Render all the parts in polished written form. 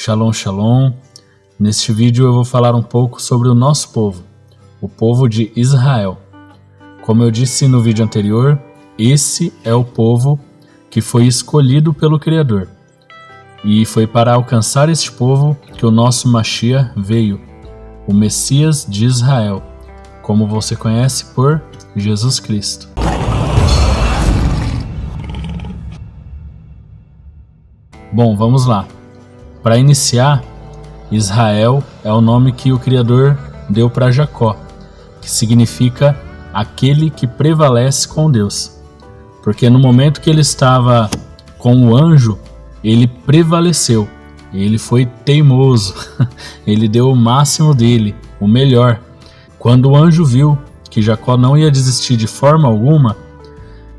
Shalom, shalom. Neste vídeo eu vou falar um pouco sobre o nosso povo, o povo de Israel. Como eu disse no vídeo anterior, esse é o povo que foi escolhido pelo Criador. E foi para alcançar este povo que o nosso Mashiach veio, o Messias de Israel, como você conhece por Jesus Cristo. Bom, vamos lá. Para iniciar, Israel é o nome que o Criador deu para Jacó, que significa aquele que prevalece com Deus. Porque no momento que ele estava com o anjo, ele prevaleceu, ele foi teimoso, ele deu o máximo dele, o melhor. Quando o anjo viu que Jacó não ia desistir de forma alguma,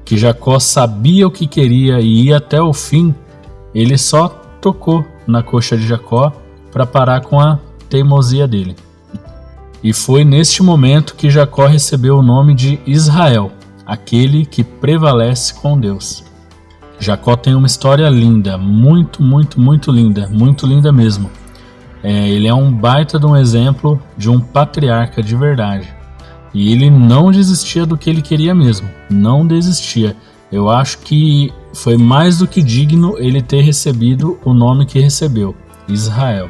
que Jacó sabia o que queria e ia até o fim, ele só tocou na coxa de Jacó para parar com a teimosia dele. E foi neste momento que Jacó recebeu o nome de Israel, aquele que prevalece com Deus. Jacó tem uma história linda, muito linda mesmo. Ele é um baita de um exemplo de um patriarca de verdade. E ele não desistia do que ele queria mesmo, não desistia. Eu acho que foi mais do que digno ele ter recebido o nome que recebeu, Israel.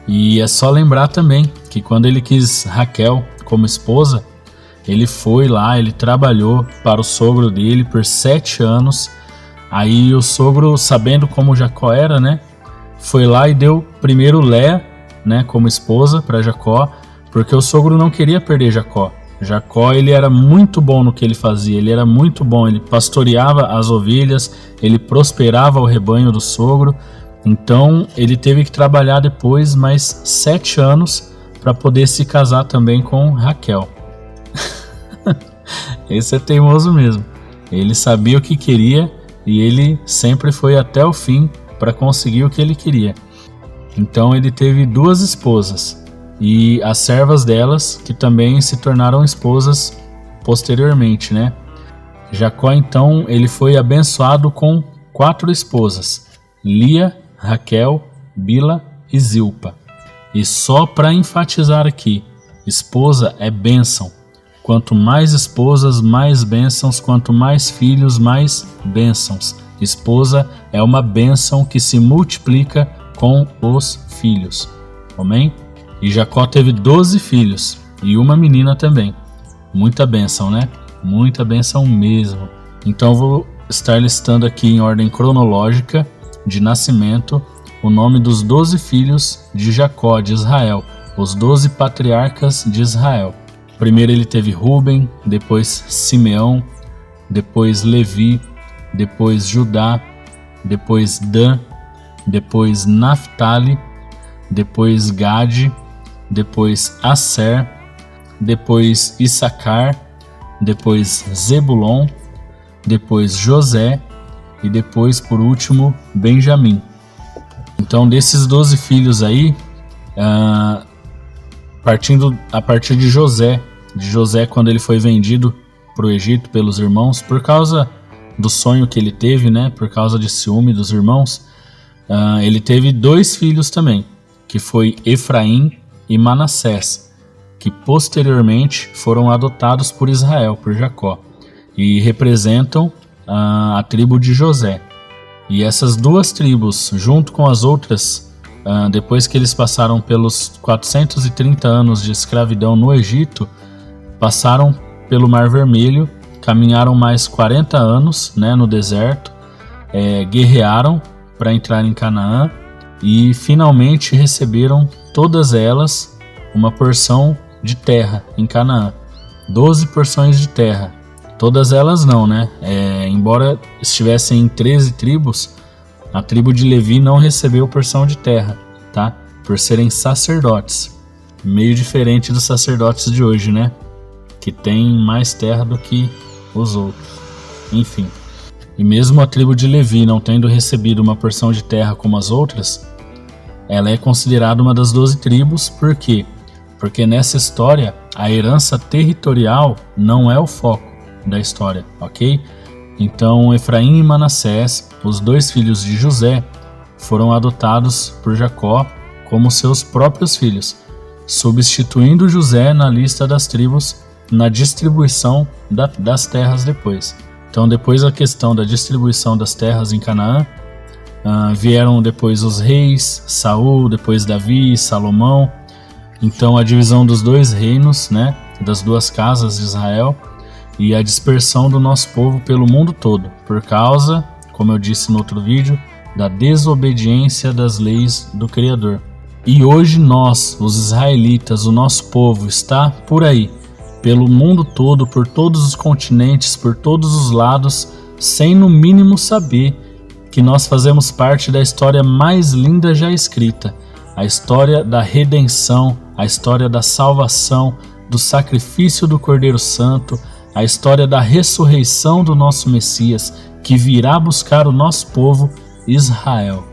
E é só lembrar também que quando ele quis Raquel como esposa, ele foi lá, ele trabalhou para o sogro dele por 7 anos. Aí o sogro, sabendo como Jacó era, né, foi lá e deu primeiro Léa, né, como esposa para Jacó, porque o sogro não queria perder Jacó. Jacó, ele era muito bom no que ele fazia, ele era muito bom, ele pastoreava as ovelhas, ele prosperava o rebanho do sogro, então ele teve que trabalhar depois mais 7 anos para poder se casar também com Raquel. Esse é teimoso mesmo, ele sabia o que queria e ele sempre foi até o fim para conseguir o que ele queria. Então ele teve 2 esposas. E as servas delas, que também se tornaram esposas posteriormente, né? Jacó, então, ele foi abençoado com 4 esposas: Lia, Raquel, Bila e Zilpa. E só para enfatizar aqui, esposa é bênção. Quanto mais esposas, mais bênçãos. Quanto mais filhos, mais bênçãos. Esposa é uma bênção que se multiplica com os filhos. Amém? E Jacó teve 12 filhos e uma menina também. Muita bênção, né? Muita bênção mesmo. Então vou estar listando aqui em ordem cronológica de nascimento o nome dos 12 filhos de Jacó, de Israel, os 12 patriarcas de Israel. Primeiro ele teve Ruben, depois Simeão, depois Levi, depois Judá, depois Dan, depois Naftali, depois Gade, depois Asser, depois Issacar, depois Zebulon, depois José e depois, por último, Benjamim. Então, desses 12 filhos aí, a partir de José, quando ele foi vendido para o Egito pelos irmãos, por causa do sonho que ele teve, né, por causa de ciúme dos irmãos, ele teve 2 filhos também, que foi Efraim e Manassés, que posteriormente foram adotados por Israel, por Jacó, e representam a tribo de José. E essas 2 tribos, junto com as outras, depois que eles passaram pelos 430 anos de escravidão no Egito, passaram pelo Mar Vermelho, caminharam mais 40 anos, né, no deserto, guerrearam para entrar em Canaã e finalmente receberam todas elas uma porção de terra em Canaã. 12 porções de terra. Todas elas não, né? Embora estivessem em 13 tribos, a tribo de Levi não recebeu porção de terra, tá? Por serem sacerdotes. Meio diferente dos sacerdotes de hoje, né? Que tem mais terra do que os outros. Enfim. E mesmo a tribo de Levi não tendo recebido uma porção de terra como as outras, ela é considerada uma das 12 tribos. Por quê? Porque nessa história a herança territorial não é o foco da história, ok? Então Efraim e Manassés, os 2 filhos de José, foram adotados por Jacó como seus próprios filhos, substituindo José na lista das tribos na distribuição das terras depois. Então, depois da questão da distribuição das terras em Canaã, vieram depois os reis, Saul, depois Davi, Salomão. Então, a divisão dos dois reinos, né, das duas casas de Israel, e a dispersão do nosso povo pelo mundo todo, por causa, como eu disse no outro vídeo, da desobediência das leis do Criador. E hoje nós, os israelitas, o nosso povo, está por aí, pelo mundo todo, por todos os continentes, por todos os lados, sem no mínimo saber que nós fazemos parte da história mais linda já escrita, a história da redenção, a história da salvação, do sacrifício do Cordeiro Santo, a história da ressurreição do nosso Messias, que virá buscar o nosso povo Israel.